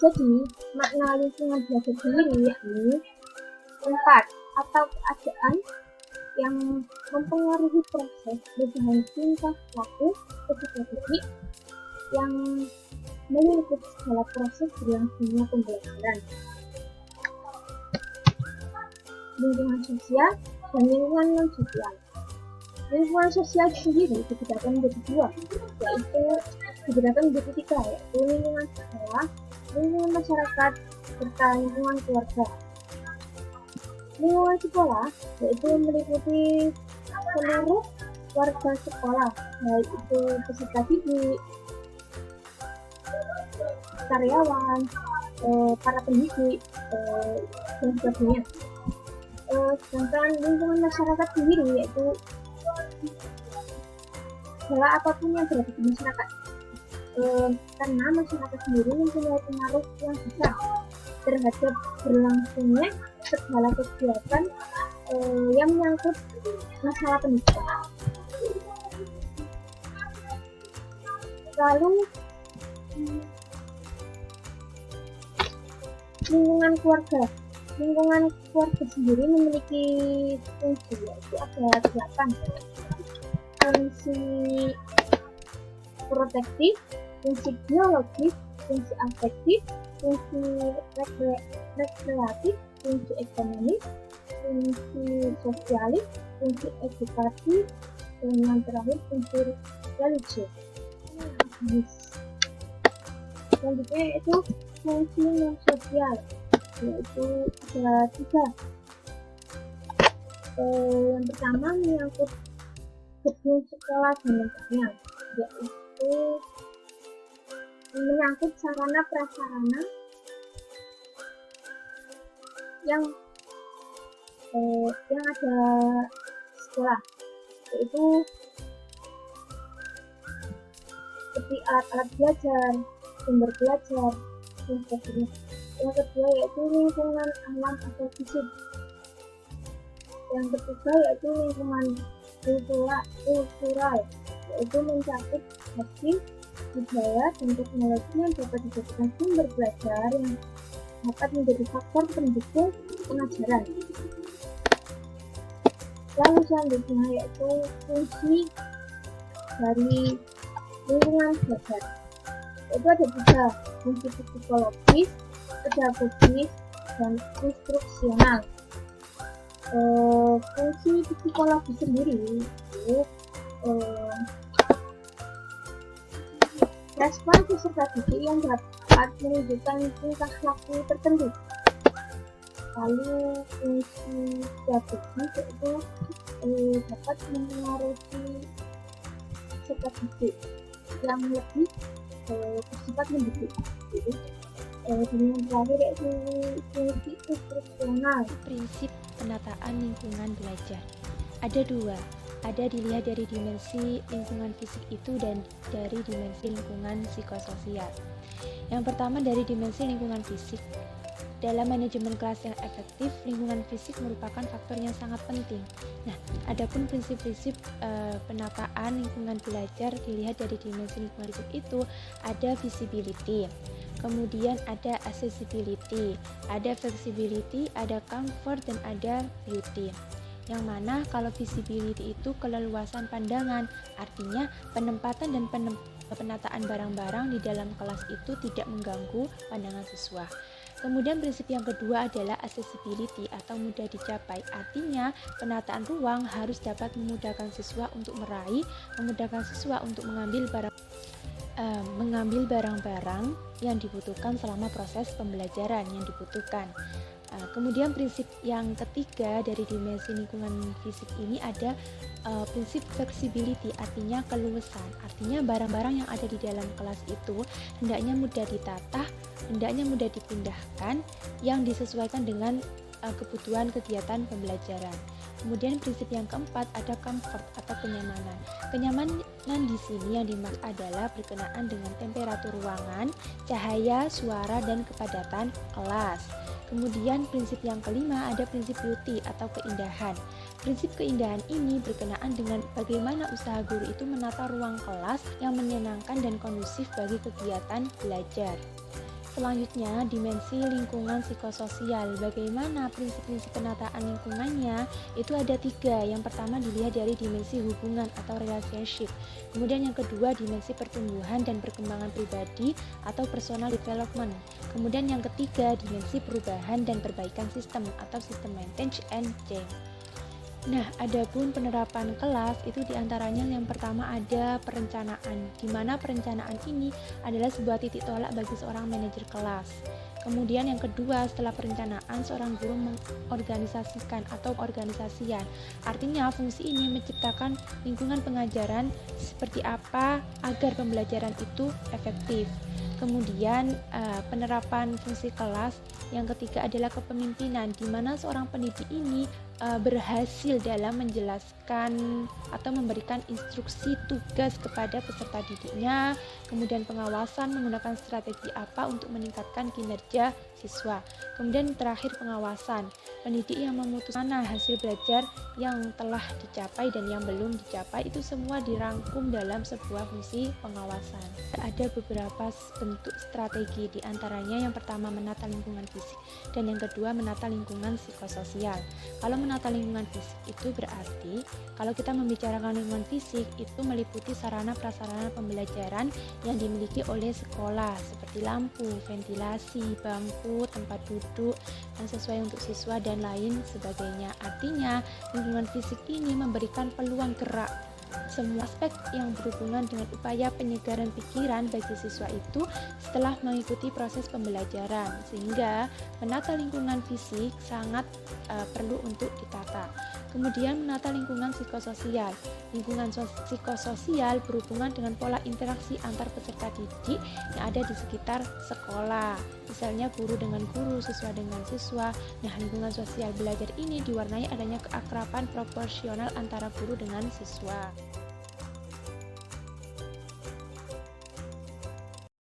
Jadi, makna lingkungan belajar sendiri yakni tempat atau keadaan yang mempengaruhi proses perubahan tingkah laku ketika didik yang meliputi segala proses berlangsungnya pembelajaran. Lingkungan sosial dan lingkungan non-sosial. Lingkungan sosial sendiri dibedakan menjadi dua, yaitu dibedakan menjadi tiga, yaitu lingkungan sekolah, lingkungan masyarakat, serta lingkungan keluarga. Lingkungan sekolah yaitu meliputi seluruh warga sekolah, baik itu peserta didik, karyawan, para pendidik, dan sebagainya. Sedangkan lingkungan masyarakat sendiri yaitu segala apapun yang berada di masyarakat, karena masyarakat sendiri mempunyai pengaruh yang besar terhadap berlangsungnya segala kegiatan yang menyangkut masalah pendidikan. Lalu lingkungan keluarga. Lingkungan keluarga sendiri memiliki fungsi, yaitu ada 8. Fungsi protektif, fungsi biologis, fungsi afektif, fungsi rekreatif, fungsi ekonomis, fungsi sosialis, fungsi edukasi, dan yang terakhir fungsi religius. Selanjutnya yaitu fungsi non sosial, yaitu ada 3. Yang pertama menyangkut gedung sekolah dan lengkapnya, yaitu menyangkut sarana prasarana yang ada sekolah, yaitu seperti alat-alat belajar, sumber belajar, dan sebagainya. Yang kedua yaitu lingkungan alam atau fisik. Yang ketiga yaitu lingkungan kultural, yaitu mencakup hasil budaya dan teknologi yang dapat dijadikan sumber belajar yang dapat menjadi faktor pendukung pengajaran. Lalu selanjutnya yaitu fungsi dari lingkungan belajar, yaitu ada 3, fungsi psikologis, pedagogis, dan instruksional. Fungsi psikologi sendiri itu respon peserta didik yang dapat menunjukkan tingkah laku tertentu. Lalu fungsi pedagogis yaitu dapat mempengaruhi peserta didik yang lebih bersifat mendidik. Dan yang terakhir yaitu fungsi instruksional. Prinsip penataan lingkungan belajar ada 2, ada dilihat dari dimensi lingkungan fisik itu dan dari dimensi lingkungan psikososial. Yang pertama dari dimensi lingkungan fisik. Dalam manajemen kelas yang efektif, lingkungan fisik merupakan faktor yang sangat penting. Nah, adapun prinsip-prinsip penataan lingkungan belajar dilihat dari dimensi lingkungan fisik itu ada visibility, kemudian ada accessibility, ada flexibility, ada comfort, dan ada beauty. Yang mana kalau visibility itu keleluasan pandangan, artinya penempatan dan penataan barang-barang di dalam kelas itu tidak mengganggu pandangan siswa. Kemudian prinsip yang kedua adalah accessibility atau mudah dicapai, artinya penataan ruang harus dapat memudahkan siswa untuk meraih, memudahkan siswa untuk mengambil barang-barang yang dibutuhkan selama proses pembelajaran yang dibutuhkan. Kemudian prinsip yang ketiga dari dimensi lingkungan fisik ini ada prinsip flexibility, artinya keluasan, artinya barang-barang yang ada di dalam kelas itu hendaknya mudah ditata, hendaknya mudah dipindahkan yang disesuaikan dengan kebutuhan kegiatan pembelajaran. Kemudian prinsip yang keempat ada comfort atau kenyamanan. Kenyamanan di sini yang dimaksud adalah berkenaan dengan temperatur ruangan, cahaya, suara, dan kepadatan kelas. Kemudian prinsip yang kelima ada prinsip beauty atau keindahan. Prinsip keindahan ini berkenaan dengan bagaimana usaha guru itu menata ruang kelas yang menyenangkan dan kondusif bagi kegiatan belajar. Selanjutnya, dimensi lingkungan psikososial. Bagaimana prinsip-prinsip penataan lingkungannya? Itu ada 3. Yang pertama dilihat dari dimensi hubungan atau relationship. Kemudian yang kedua, dimensi pertumbuhan dan perkembangan pribadi atau personal development. Kemudian yang ketiga, dimensi perubahan dan perbaikan sistem atau system maintenance and change. Nah, adapun penerapan kelas itu diantaranya yang pertama ada perencanaan, di mana perencanaan ini adalah sebuah titik tolak bagi seorang manajer kelas. Kemudian yang kedua, setelah perencanaan, seorang guru mengorganisasikan atau organisasian. Artinya fungsi ini menciptakan lingkungan pengajaran seperti apa agar pembelajaran itu efektif. Kemudian penerapan fungsi kelas yang ketiga adalah kepemimpinan, di mana seorang pendidik ini berhasil dalam menjelaskan atau memberikan instruksi tugas kepada peserta didiknya, kemudian pengawasan menggunakan strategi apa untuk meningkatkan kinerja siswa. Kemudian terakhir pengawasan, pendidik yang memutuskan mana hasil belajar yang telah dicapai dan yang belum dicapai, itu semua dirangkum dalam sebuah fungsi pengawasan. Ada beberapa bentuk strategi, diantaranya yang pertama menata lingkungan fisik dan yang kedua menata lingkungan psikososial. Kalau menata lingkungan fisik itu berarti kalau kita membicarakan lingkungan fisik itu meliputi sarana prasarana pembelajaran yang dimiliki oleh sekolah seperti lampu, ventilasi, bangku, tempat duduk yang sesuai untuk siswa dan lain sebagainya. Artinya lingkungan fisik ini memberikan peluang gerak. Semua aspek yang berhubungan dengan upaya penyegaran pikiran bagi siswa itu setelah mengikuti proses pembelajaran, sehingga menata lingkungan fisik sangat perlu untuk ditata. Kemudian menata lingkungan psikososial. Lingkungan psikososial berhubungan dengan pola interaksi antar peserta didik yang ada di sekitar sekolah. Misalnya guru dengan guru, siswa dengan siswa. Nah, lingkungan sosial belajar ini diwarnai adanya keakraban proporsional antara guru dengan siswa.